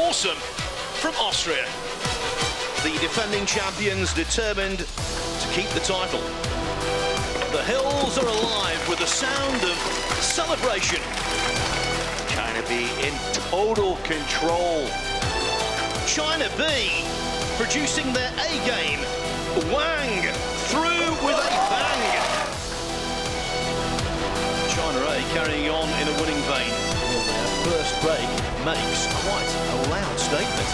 awesome from Austria. The defending champions determined to keep the title. The hills are alive with the sound of celebration. China B in total control. China B producing their A game. Wang through with a bang. China A carrying on in a winning vein. Well, their first break makes quite a loud statement.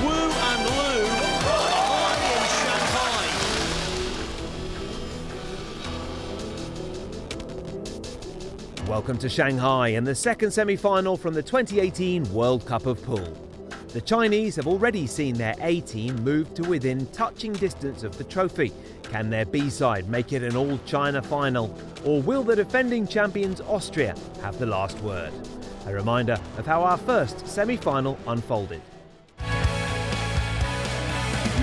Wu and Lu high in Shanghai. Welcome to Shanghai and the second semi-final from the 2018 World Cup of Pool. The Chinese have already seen their A team move to within touching distance of the trophy. Can their B side make it an all-China final, or will the defending champions Austria have the last word? A reminder of how our first semi-final unfolded. You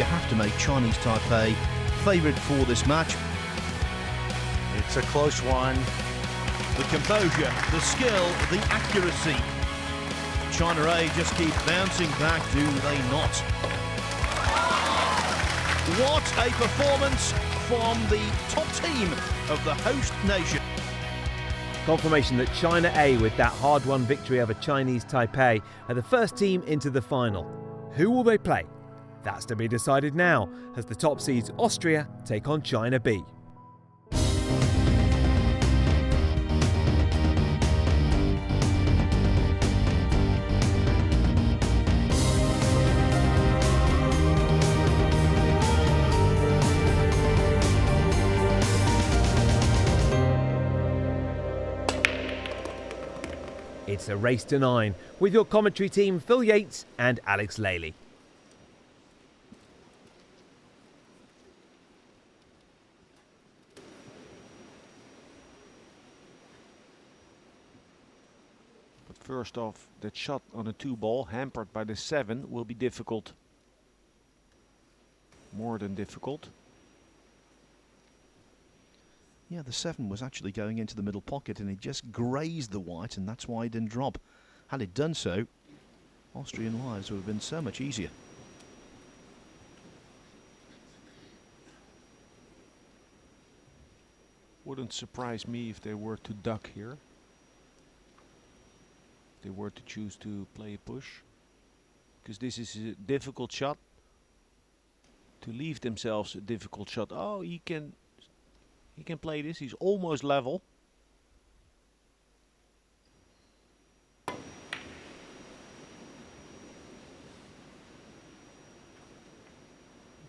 have to make Chinese Taipei favourite for this match. It's a close one. The composure, the skill, the accuracy. China A just keep bouncing back, do they not? What a performance from the top team of the host nation. Confirmation that China A, with that hard-won victory over Chinese Taipei, are the first team into the final. Who will they play? That's to be decided now, as the top seeds Austria take on China B. It's a race to 9, with your commentary team Phil Yates and Alex Laley. But first off, that shot on a 2-ball, hampered by the 7, will be difficult. More than difficult. Yeah, the 7 was actually going into the middle pocket and it just grazed the white, and that's why it didn't drop. Had it done so, Austrian lives would have been so much easier. Wouldn't surprise me if they were to duck here. If they were to choose to play a push. Because this is a difficult shot. To leave themselves a difficult shot. Oh, he can play this. He's almost level.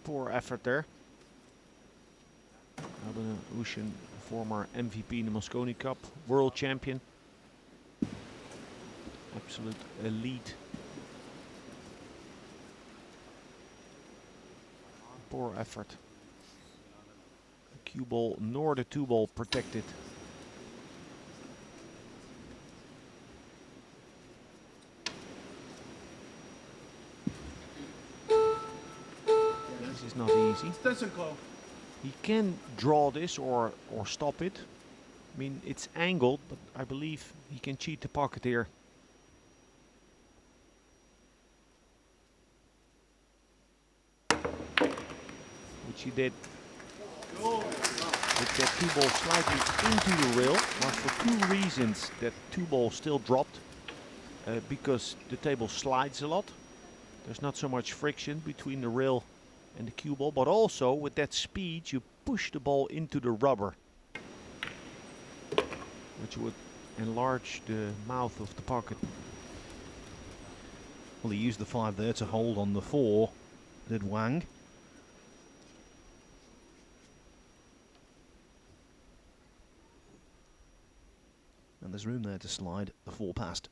Poor effort there. Albin Ouschan, former MVP in the Mosconi Cup, world champion. Absolute elite. Poor effort. Cue ball nor the 2-ball protected. This is not easy. He can draw this or stop it. I mean, it's angled, but I believe he can cheat the pocket here. Which he did. With that 2-ball slightly into the rail. Now for 2 reasons that 2-ball still dropped. Because the table slides a lot. There's not so much friction between the rail and the cue ball. But also with that speed you push the ball into the rubber. Which would enlarge the mouth of the pocket. Well, he used the 5 there to hold on the 4, did Wang. And there's room there to slide the 4 past.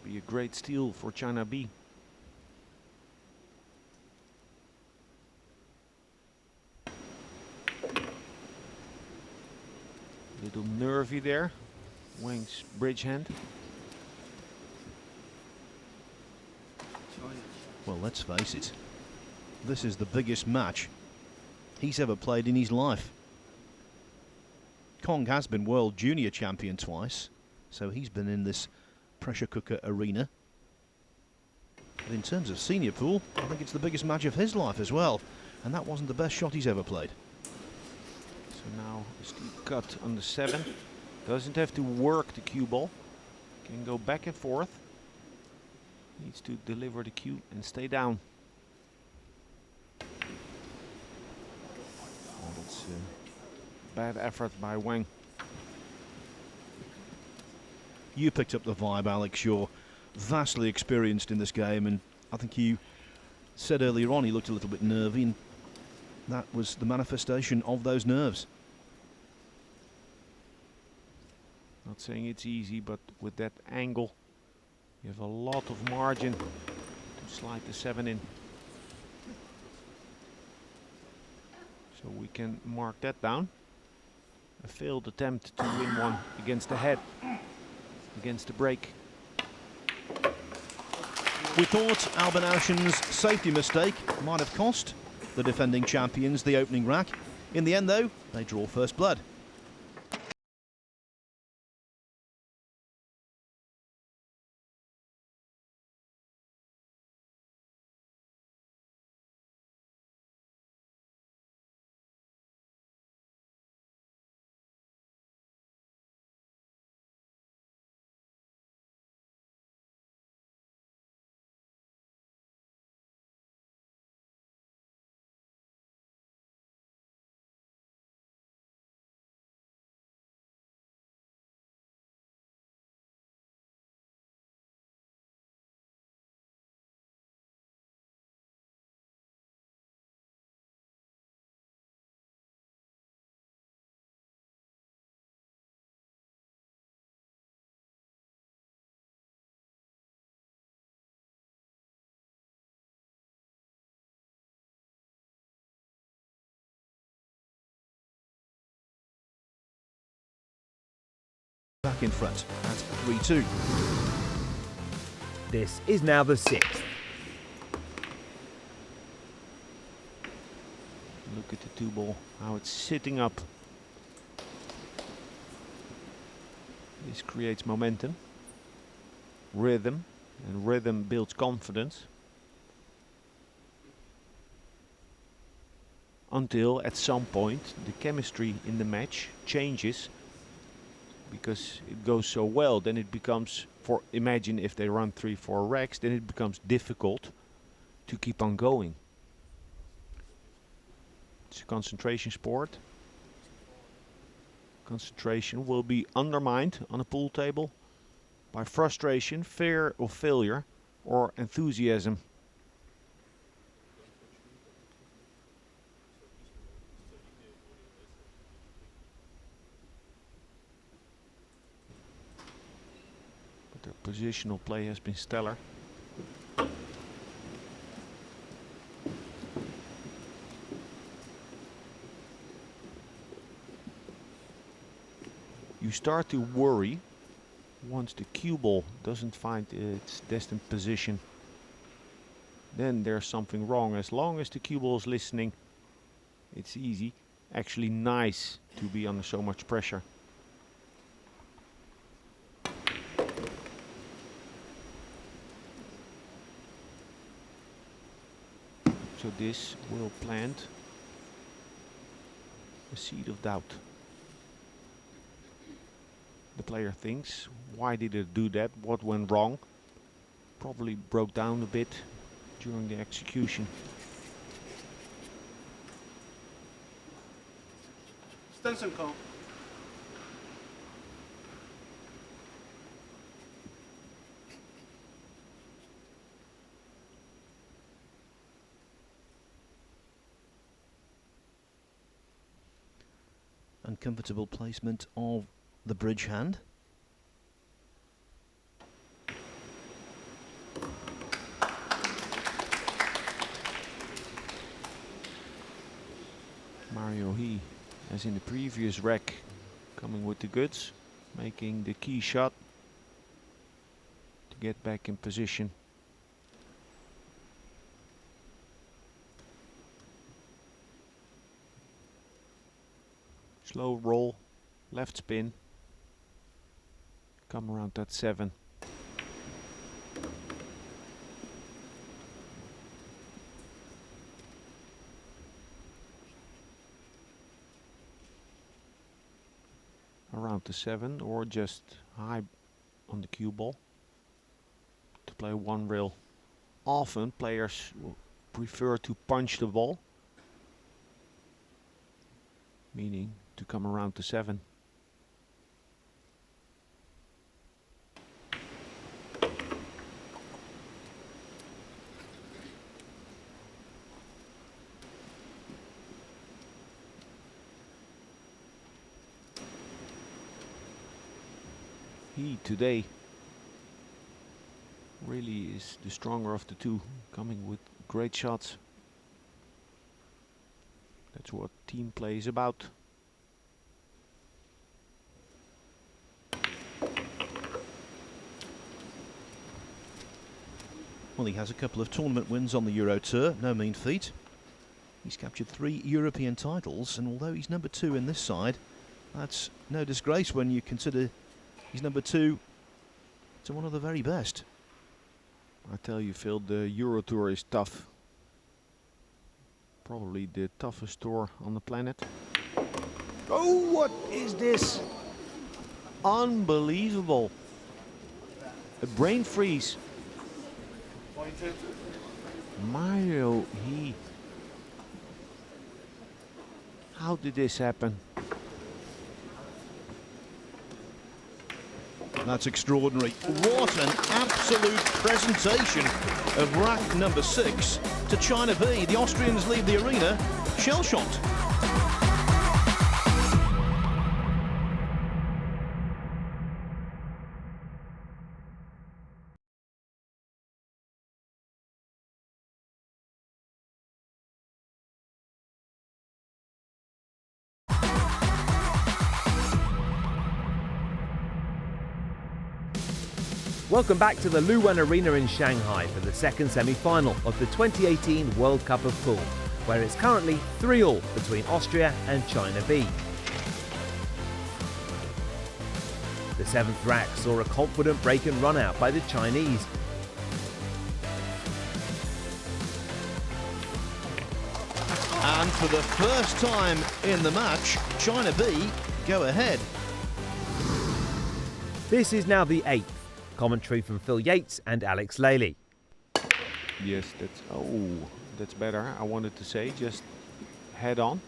Be a great steal for China B. Little nervy there. Wang's bridge hand. Well, let's face it. This is the biggest match he's ever played in his life. Kong has been world junior champion twice, so he's been in this pressure cooker arena. But in terms of senior pool, I think it's the biggest match of his life as well, and that wasn't the best shot he's ever played. So now a steep cut on the 7. Doesn't have to work the cue ball. Can go back and forth. Needs to deliver the cue and stay down. Oh, that's a bad effort by Wang. You picked up the vibe, Alex. You're vastly experienced in this game, and I think you said earlier on he looked a little bit nervy, and that was the manifestation of those nerves. Not saying it's easy, but with that angle, you have a lot of margin to slide the 7 in. So we can mark that down. A failed attempt to win one against the head, against the break. We thought Albin Ouschan's safety mistake might have cost the defending champions the opening rack. In the end, though, they draw first blood. Back in front at 3-2. This is now the 6th. Look at the 2 ball, how it's sitting up. This creates momentum, rhythm, and rhythm builds confidence. Until at some point the chemistry in the match changes, because it goes so well, then it becomes, imagine if they run 3-4 racks, then it becomes difficult to keep on going. It's a concentration sport. Concentration will be undermined on a pool table by frustration, fear of failure, or enthusiasm. Their positional play has been stellar. You start to worry once the cue ball doesn't find its destined position. Then there's something wrong. As long as the cue ball is listening, it's easy, actually nice to be under so much pressure. So this will plant a seed of doubt. The player thinks, why did it do that? What went wrong? Probably broke down a bit during the execution. Stenson call. Uncomfortable placement of the bridge hand. Mario He, as in the previous rack, coming with the goods, making the key shot to get back in position. Slow roll, left spin, come around that 7. Around the 7 or just high on the cue ball to play one rail. Often players will prefer to punch the ball, meaning to come around the 7. He today really is the stronger of the two, coming with great shots. That's what team play is about. Well, he has a couple of tournament wins on the Euro Tour, no mean feat. He's captured 3 European titles, and although he's number 2 in this side, that's no disgrace when you consider he's number 2 to one of the very best. I tell you, Phil, the Euro Tour is tough. Probably the toughest tour on the planet. Oh, what is this? Unbelievable. A brain freeze. Mario He. How did this happen? That's extraordinary. What an absolute presentation of rack number 6 to China B. The Austrians leave the arena shell-shocked. Welcome back to the Luwen Arena in Shanghai for the second semi-final of the 2018 World Cup of Pool, where it's currently 3-all between Austria and China B. The 7th rack saw a confident break and run out by the Chinese. And for the first time in the match, China B go ahead. This is now the 8th. Commentary from Phil Yates and Alex Lely. Yes, that's better. I wanted to say just head on.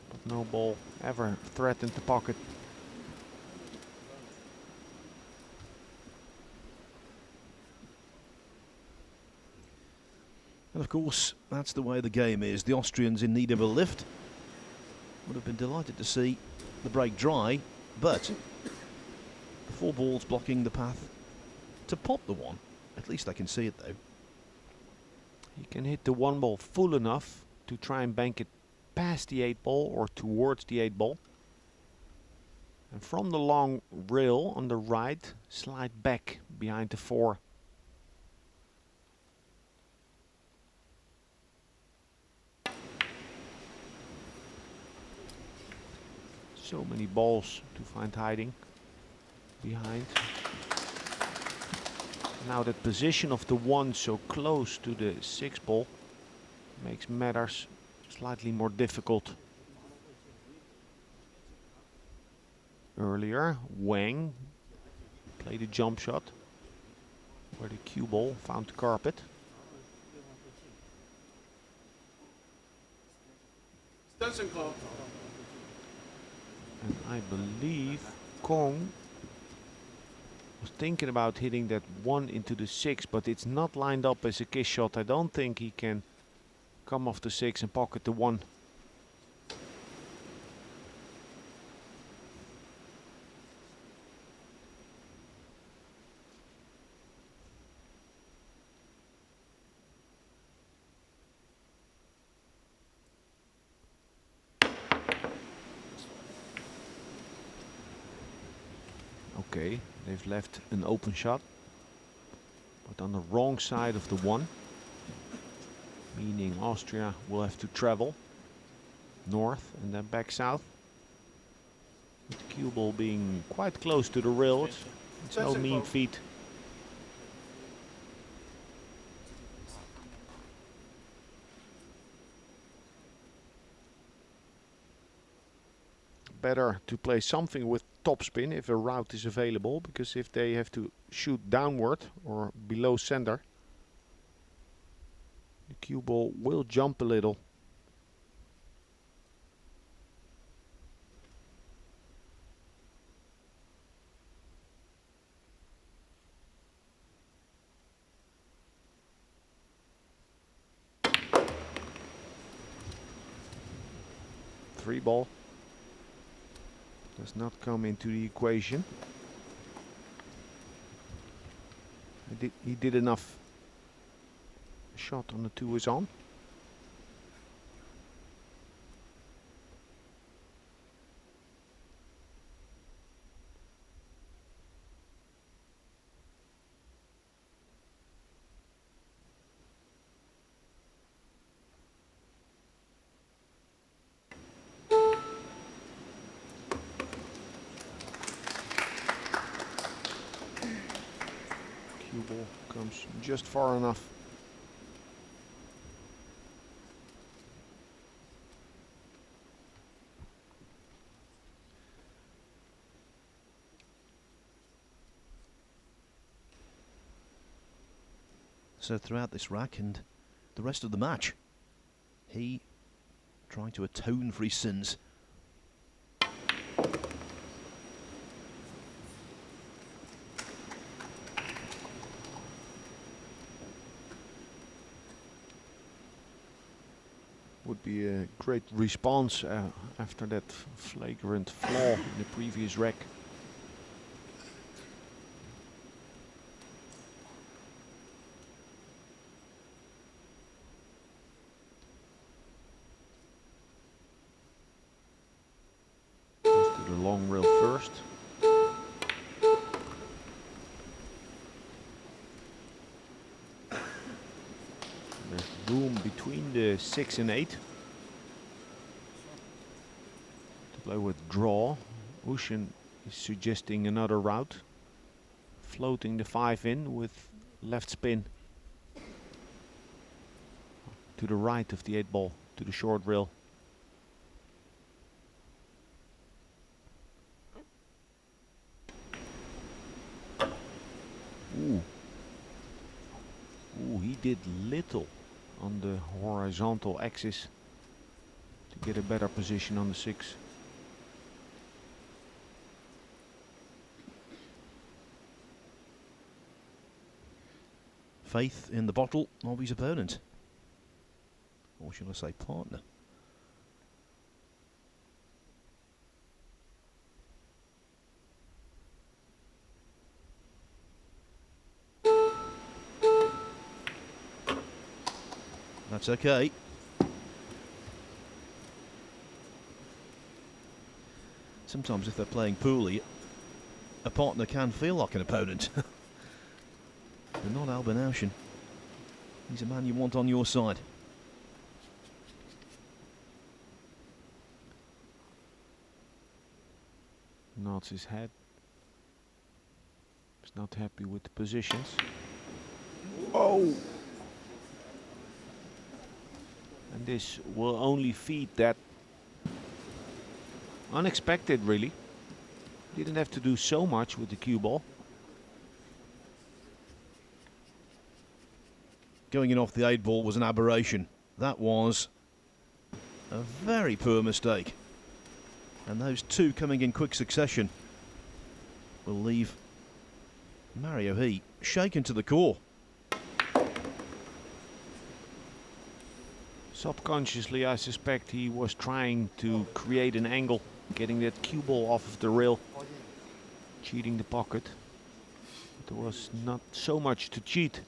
But no ball ever threatened the pocket. And of course, that's the way the game is. The Austrians in need of a lift. Would have been delighted to see the break dry, but the 4 balls blocking the path to pop the 1. At least they can see it though. He can hit the 1 ball full enough to try and bank it past the 8 ball or towards the 8 ball. And from the long rail on the right, slide back behind the 4. So many balls to find hiding behind. Now that position of the 1 so close to the 6 ball makes matters slightly more difficult. Earlier, Wang played a jump shot where the cue ball found the carpet. And I believe Kong was thinking about hitting that 1 into the 6, but it's not lined up as a kiss shot. I don't think he can come off the 6 and pocket the 1. Okay, they've left an open shot, but on the wrong side of the 1, meaning Austria will have to travel. north and then back south. With the cue ball being quite close to the rail. It's no mean feat. Better to play something with topspin if a route is available, because if they have to shoot downward or below center, the cue ball will jump a little. Three ball does not come into the equation. He did enough shot on the 2 is on. Cue ball comes just far enough. So throughout this rack and the rest of the match, he trying to atone for his sins. Would be a great response after that flagrant flaw in the previous rack. Goes to the long rail first. There's room between the 6 and 8 to play with draw. Ouschan is suggesting another route, floating the 5 in with left spin to the right of the 8 ball, to the short rail. Ooh. Ooh, he did little on the horizontal axis to get a better position on the 6. Faith in the bottle of his opponent, or shall I say partner. That's okay. Sometimes if they're playing poorly, a partner can feel like an opponent. But not Albin Ouschan. He's a man you want on your side. Nods his head. He's not happy with the positions. Oh! And this will only feed that. Unexpected, really. Didn't have to do so much with the cue ball. Going in off the 8 ball was an aberration. That was a very poor mistake. And those 2 coming in quick succession will leave Mario He shaken to the core. Subconsciously, I suspect he was trying to create an angle, getting that cue ball off of the rail, cheating the pocket. But there was not so much to cheat.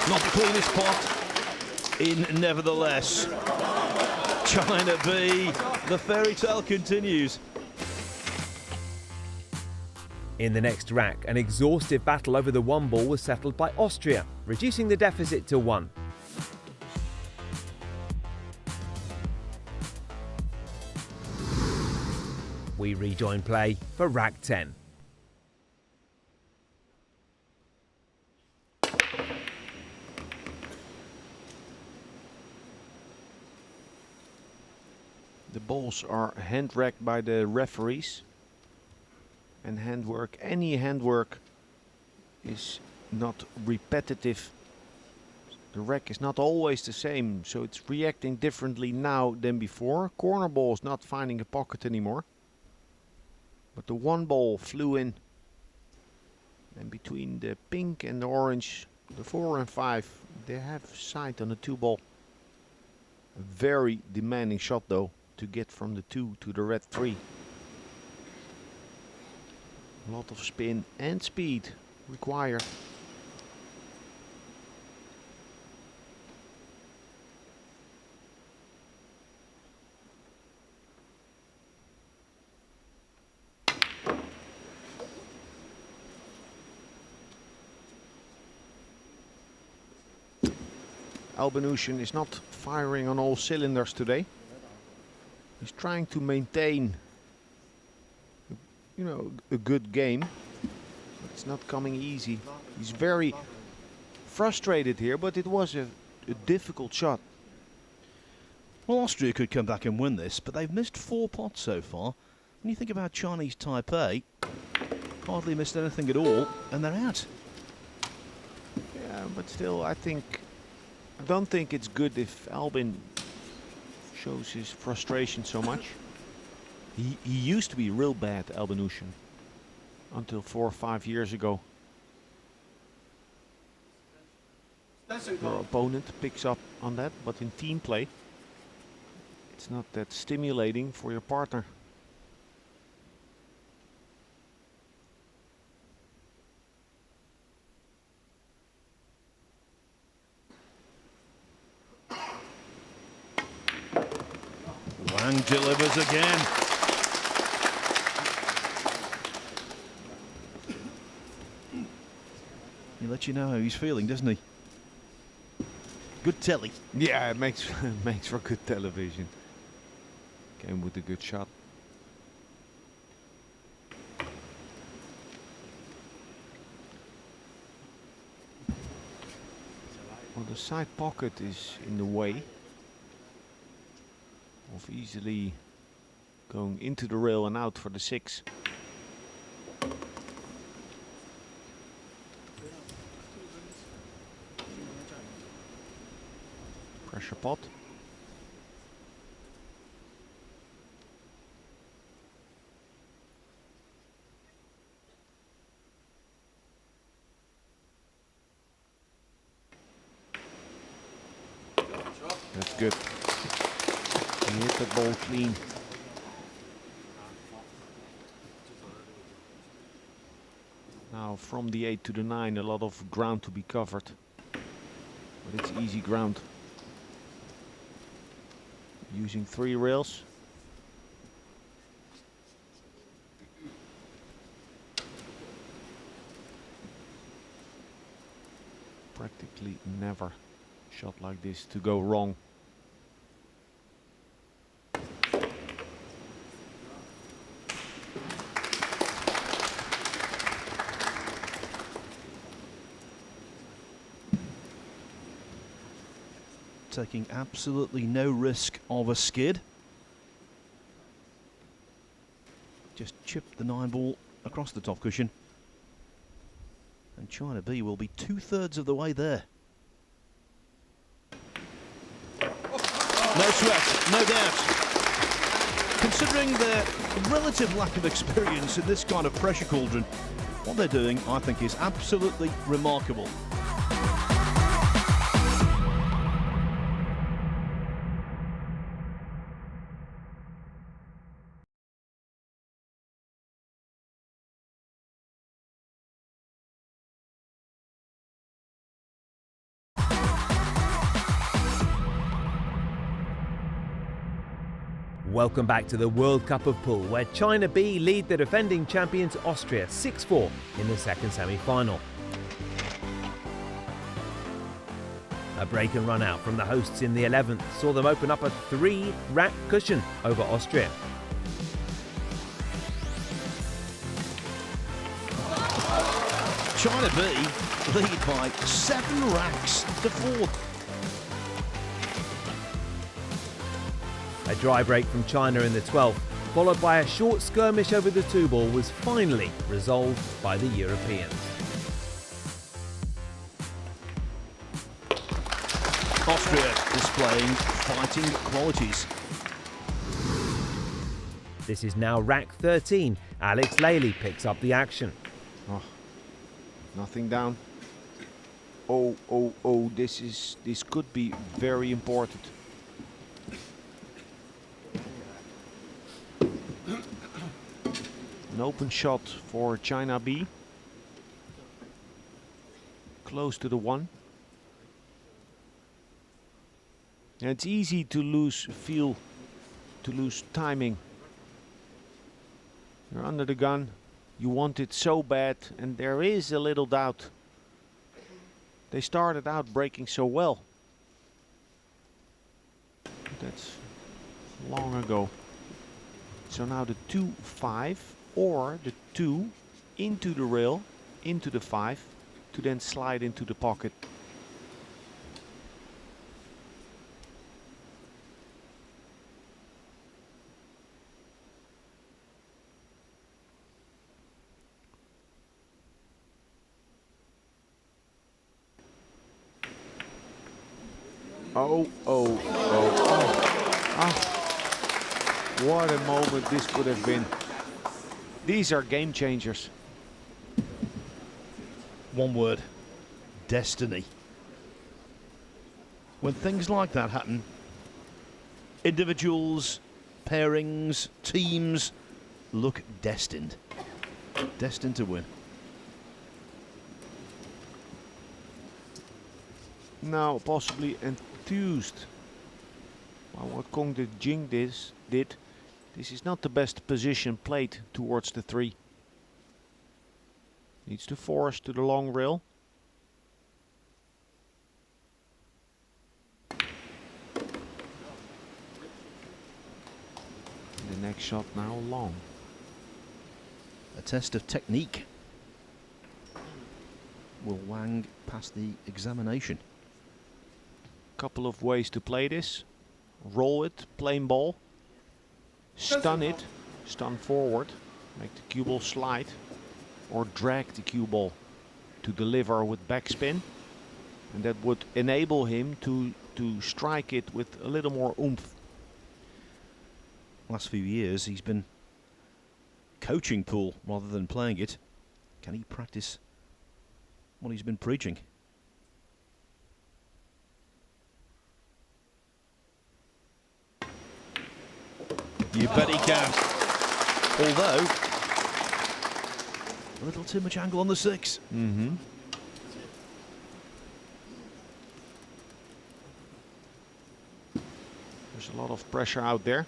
Not the cleanest pot in nevertheless. China B, the fairy tale continues. In the next rack, an exhaustive battle over the one ball was settled by Austria, reducing the deficit to 1. We rejoin play for rack 10. The balls are hand-racked by the referees. And handwork, any handwork is not repetitive. The rack is not always the same, so it's reacting differently now than before. Corner ball is not finding a pocket anymore. But the one ball flew in. And between the pink and the orange, the 4 and 5, they have sight on the 2 ball. A very demanding shot though, to get from the 2 to the red 3. A lot of spin and speed required. Albin Ouschan is not firing on all cylinders today. He's trying to maintain, a good game. But it's not coming easy. He's very frustrated here, but it was a difficult shot. Well, Austria could come back and win this, but they've missed 4 pots so far. When you think about Chinese Taipei, hardly missed anything at all, and they're out. Yeah, but still, I don't think it's good if Albin shows his frustration so much. He used to be real bad, Albin Ouschan, until 4 or 5 years ago. Your opponent picks up on that, but in team play, it's not that stimulating for your partner. Wang delivers again. He lets you know how he's feeling, doesn't he? Good telly. Yeah, it makes makes for good television. Came with a good shot. Well, the side pocket is in the way of easily going into the rail and out for the 6. Pressure pot. That's good. He hit the ball clean. Now from the 8 to the 9, a lot of ground to be covered. But it's easy ground. Using 3 rails. Practically never shot like this to go wrong. Taking absolutely no risk of a skid. Just chipped the 9 ball across the top cushion. And China B will be 2/3 of the way there. No sweat, no doubt. Considering their relative lack of experience in this kind of pressure cauldron, what they're doing, I think, is absolutely remarkable. Welcome back to the World Cup of Pool, where China B lead the defending champions Austria 6-4 in the second semi-final. A break and run out from the hosts in the 11th saw them open up a 3-rack cushion over Austria. China B lead by 7 racks to 4. A dry break from China in the 12th, followed by a short skirmish over the 2-ball, was finally resolved by the Europeans. Austria displaying fighting qualities. This is now rack 13. Alex Lely picks up the action. Oh, nothing down. Oh, this could be very important. An open shot for China B. Close to the 1. And it's easy to lose feel, to lose timing. You're under the gun, you want it so bad, and there is a little doubt. They started out breaking so well. But that's long ago. So now the 2-5 or the 2 into the rail, into the 5, to then slide into the pocket. Oh. What a moment this could have been. These are game changers. One word: destiny. When things like that happen, individuals, pairings, teams look destined. Destined to win. Now possibly enthused by what Dejing did. This is not the best position played towards the 3. Needs to force to the long rail. The next shot now long. A test of technique. Will Wang pass the examination? Couple of ways to play this. Roll it, plain ball. Stun it, stun forward. Make the cue ball slide. Or drag the cue ball to deliver with backspin. And that would enable him to strike it with a little more oomph. Last few years he's been coaching pool rather than playing it. Can he practice what he's been preaching? You bet he can. Although, a little too much angle on the 6. Mm-hmm. There's a lot of pressure out there.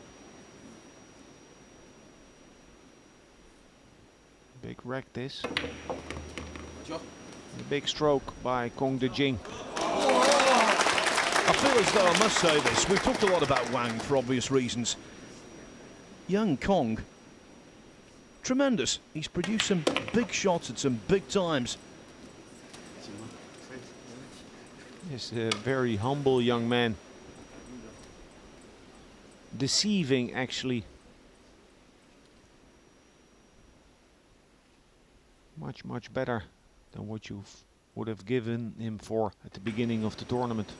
Big rack this. A big stroke by Dejing. I feel as though I must say this. We've talked a lot about Wang for obvious reasons. Young Kong, tremendous. He's produced some big shots at some big times. He's a very humble young man. Deceiving, actually. Much better than what you would have given him for at the beginning of the tournament.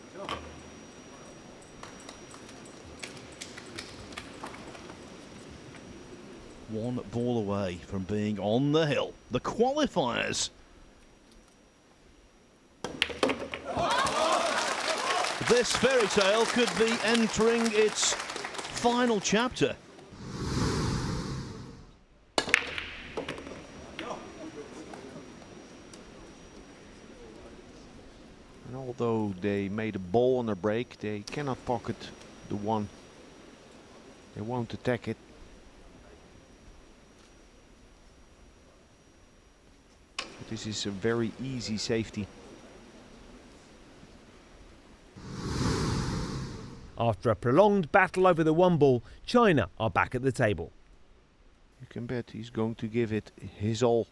One ball away from being on the hill. The qualifiers. This fairy tale could be entering its final chapter. And although they made a ball on a break, they cannot pocket the 1. They won't attack it. But this is a very easy safety. After a prolonged battle over the one ball, China are back at the table. You can bet he's going to give it his all.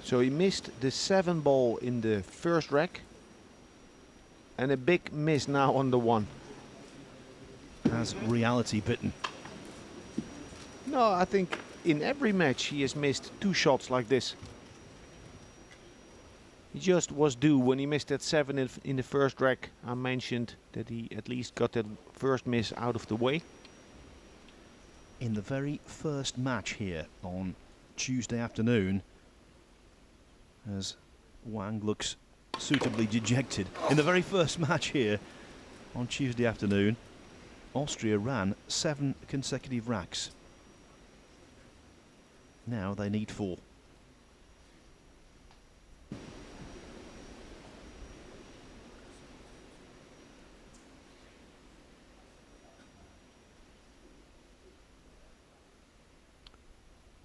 So he missed the 7 ball in the first rack. And a big miss now on the 1. Has reality bitten? No, I think in every match he has missed 2 shots like this. He just was due when he missed that 7 in the first rack. I mentioned that he at least got that first miss out of the way. In the very first match here on Tuesday afternoon, as Wang looks suitably dejected. In the very first match here on Tuesday afternoon, Austria ran 7 consecutive racks. Now they need 4.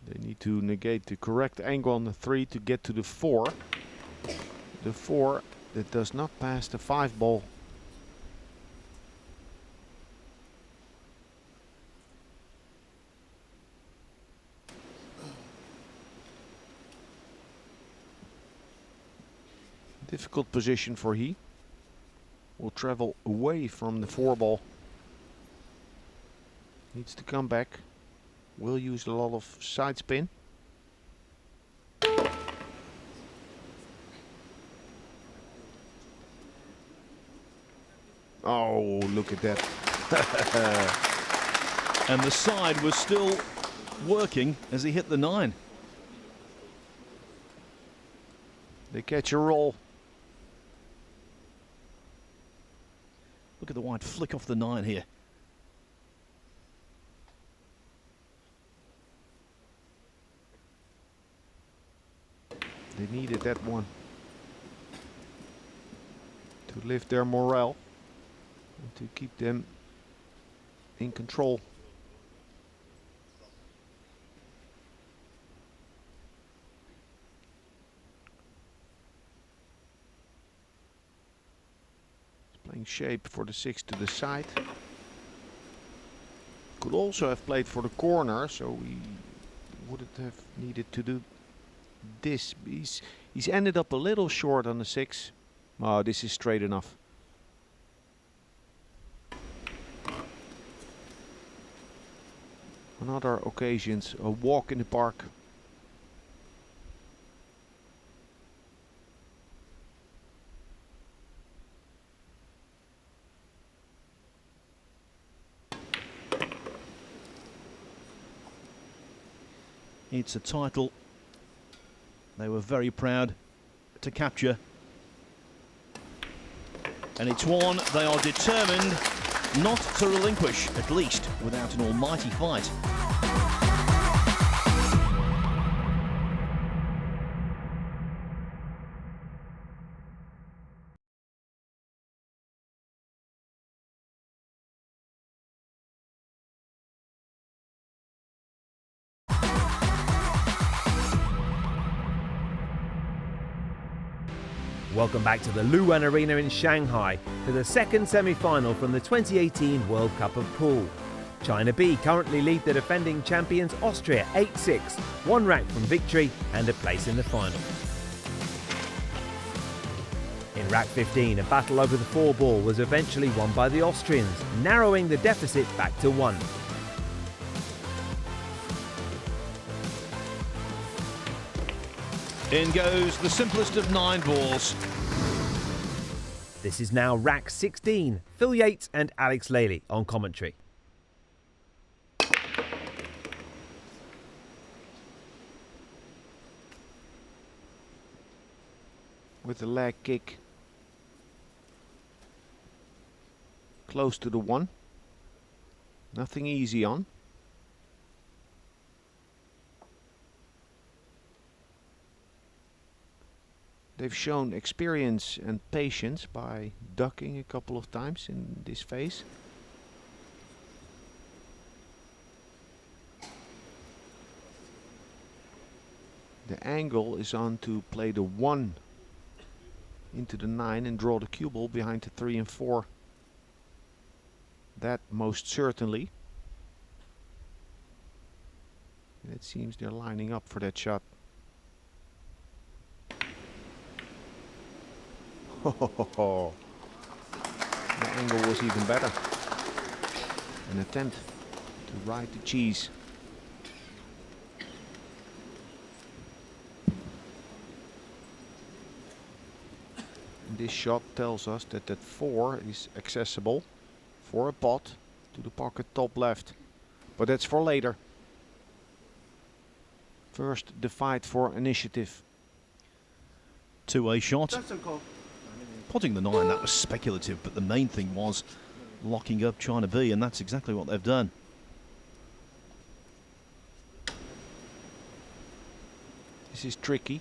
They need to negate the correct angle on the 3 to get to the 4. The 4 that does not pass the 5 ball. Difficult position for He. Will travel away from the 4 ball. Needs to come back. Will use a lot of side spin. Oh, look at that. And the side was still working as he hit the 9. They catch a roll. Look at the wide flick off the 9 here. They needed that one to lift their morale and to keep them in control. He's playing shape for the 6 to the side. Could also have played for the corner, so he wouldn't have needed to do this. He's ended up a little short on the 6. Oh, this is straight enough. On other occasions, a walk in the park. It's a title they were very proud to capture. And it's one they are determined not to relinquish, at least without an almighty fight. Welcome back to the Luwan Arena in Shanghai for the second semi-final from the 2018 World Cup of Pool. China B currently lead the defending champions Austria 8-6, 1 rack from victory and a place in the final. In rack 15, a battle over the 4 ball was eventually won by the Austrians, narrowing the deficit back to 1. In goes the simplest of 9 balls. This is now rack 16, Phil Yates and Alex Lely on commentary. With the leg kick. close to the 1. Nothing easy on. They've shown experience and patience by ducking a couple of times in this phase. The angle is on to play the 1 into the 9 and draw the cue ball behind the 3 and 4. That most certainly. And it seems they're lining up for that shot. The angle was even better. An attempt to ride the cheese. And this shot tells us that that 4 is accessible for a pot to the pocket top left. But that's for later. First, the fight for initiative. Two-way shot. That's a call. Potting the 9, that was speculative, but the main thing was locking up China B, and that's exactly what they've done. This is tricky.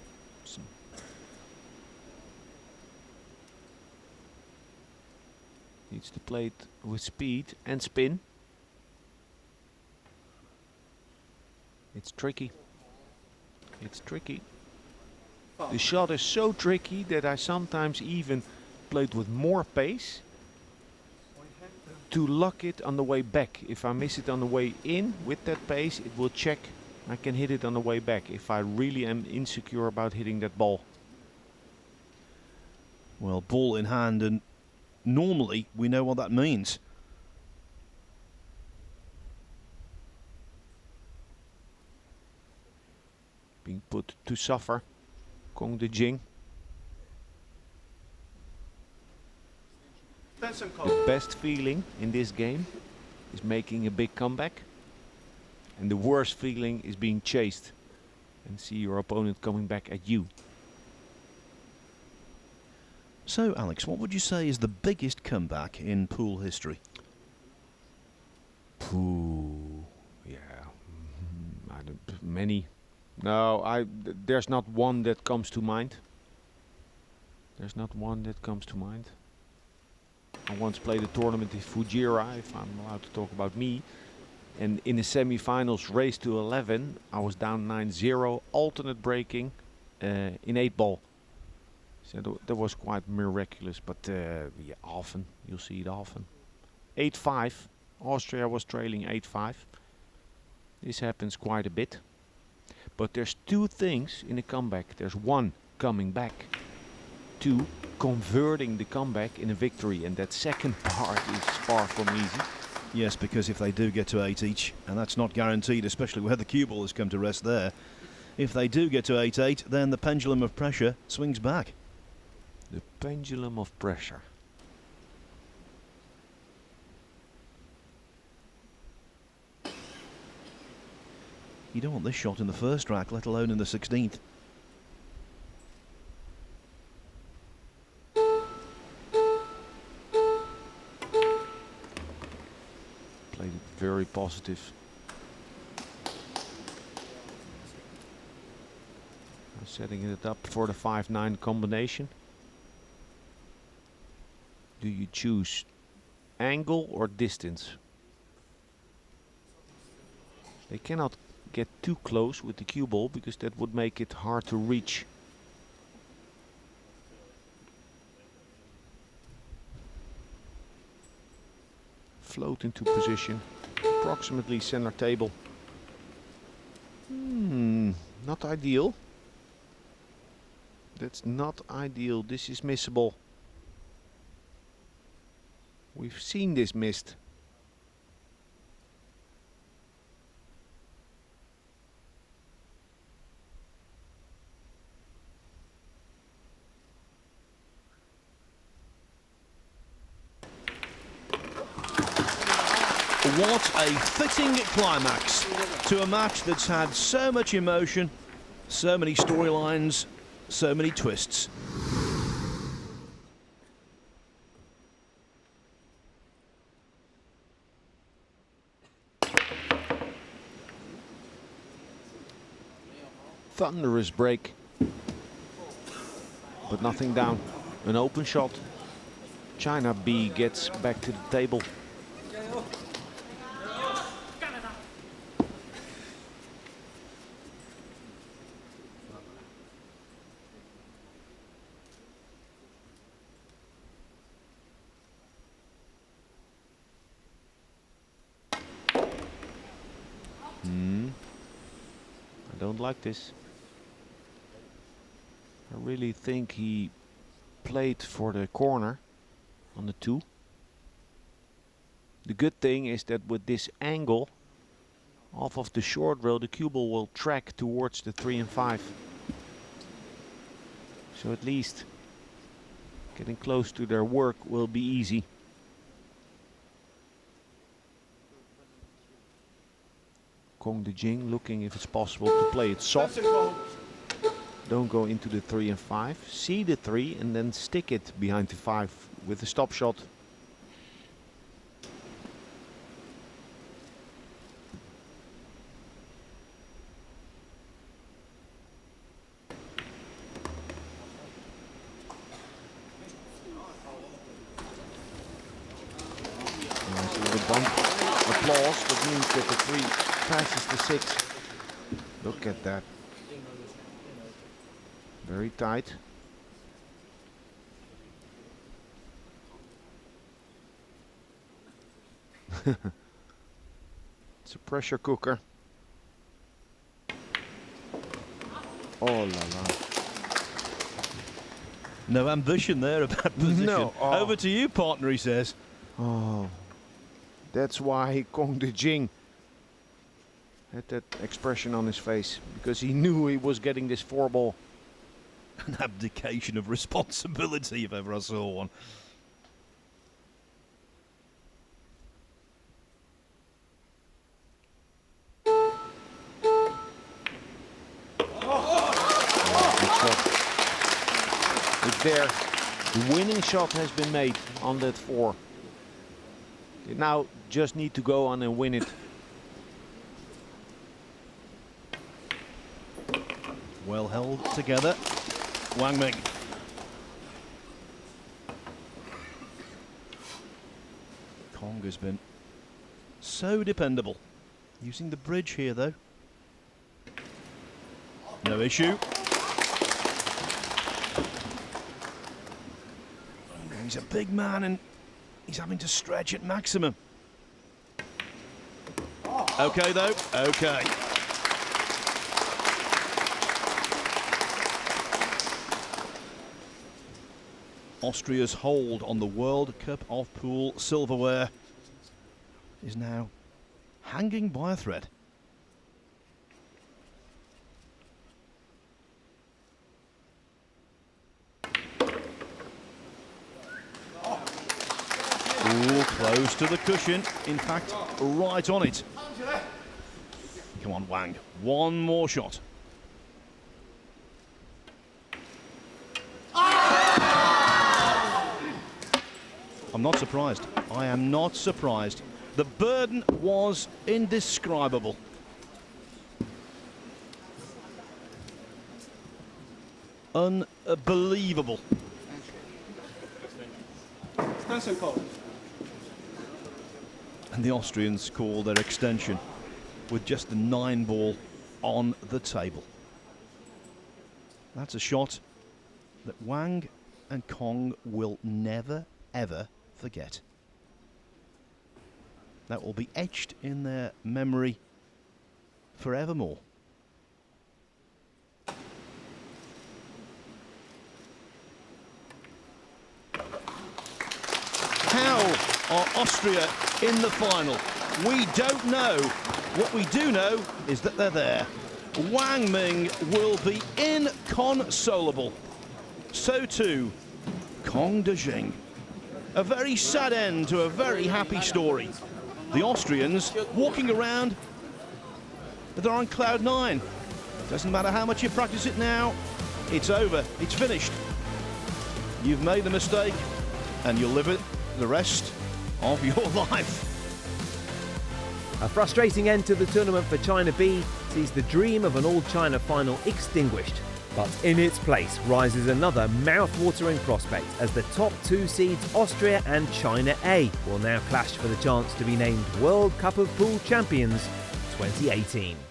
Needs to play it with speed and spin. It's tricky. It's tricky. The shot is so tricky that I sometimes even played with more pace to lock it on the way back. If I miss it on the way in with that pace, it will check. I can hit it on the way back if I really am insecure about hitting that ball. Well, ball in hand, and normally we know what that means. Being put to suffer. Kong Dejing. That's a call. The best feeling in this game is making a big comeback. And the worst feeling is being chased and see your opponent coming back at you. So, Alex, what would you say is the biggest comeback in pool history? Pooh, yeah, I don't, many. No, there's not one that comes to mind. There's not one that comes to mind. I once played a tournament in Fujairah, if I'm allowed to talk about me. And in the semi-finals, race to 11, I was down 9-0, alternate breaking in 8 ball. So that was quite miraculous, but yeah, often, you'll see it often. 8-5, Austria was trailing 8-5. This happens quite a bit. But there's 2 things in a comeback. There's 1, coming back. 2, converting the comeback in a victory. And that second part is far from easy. Yes, because if they do get to 8 each, and that's not guaranteed, especially where the cue ball has come to rest there. If they do get to 8-8, then the pendulum of pressure swings back. The pendulum of pressure. You don't want this shot in the first rack, let alone in the 16th. Played it very positive. I'm setting it up for the 5-9 combination. Do you choose angle or distance? They cannot get too close with the cue ball because that would make it hard to reach. Float into position, approximately center table. Not ideal. That's not ideal. This is missable. We've seen this missed. What a fitting climax to a match that's had so much emotion, so many storylines, so many twists. thunderous break. But nothing down. An open shot. China B gets back to the table. I don't like this. I really think he played for the corner on the 2. The good thing is that with this angle off of the short rail, the cue ball will track towards the 3 and 5. So at least getting close to their work will be easy. Kong Dejing looking if it's possible to play it soft. Don't go into the 3 and 5. See the 3 and then stick it behind the 5 with a stop shot. Nice little bump. Applause. That means that the 3 passes the 6. Look at that. Very tight. It's a pressure cooker. Oh la la. No ambition there about position. No. Oh. Over to you, partner, he says. Oh. That's why Kong Dejing had that expression on his face. Because he knew he was getting this 4 ball. An abdication of responsibility if ever I saw one. It's there. The winning shot has been made on that 4. They now just need to go on and win it. Well held together. Wang Ming. Kong has been so dependable. Using the bridge here though. No issue. He's a big man and he's having to stretch at maximum. Okay though, okay. Austria's hold on the World Cup of Pool silverware is now hanging by a thread. Ooh, close to the cushion. In fact, right on it. Come on, Wang. One more shot. I'm not surprised. I am not surprised. The burden was indescribable. Unbelievable. And the Austrians call their extension with just the 9 ball on the table. That's a shot that Wang and Kong will never, ever forget. That will be etched in their memory forevermore. How are Austria in the final? We don't know. What we do know is that they're there. Wang Ming will be inconsolable. So too, Kong Dejing. A very sad end to a very happy story. The Austrians walking around, but they're on cloud 9. Doesn't matter how much you practice it now, it's over, it's finished. You've made the mistake, and you'll live it the rest of your life. A frustrating end to the tournament for China B, sees the dream of an All-China final extinguished. But in its place rises another mouth-watering prospect as the top two seeds Austria and China A will now clash for the chance to be named World Cup of Pool champions 2018.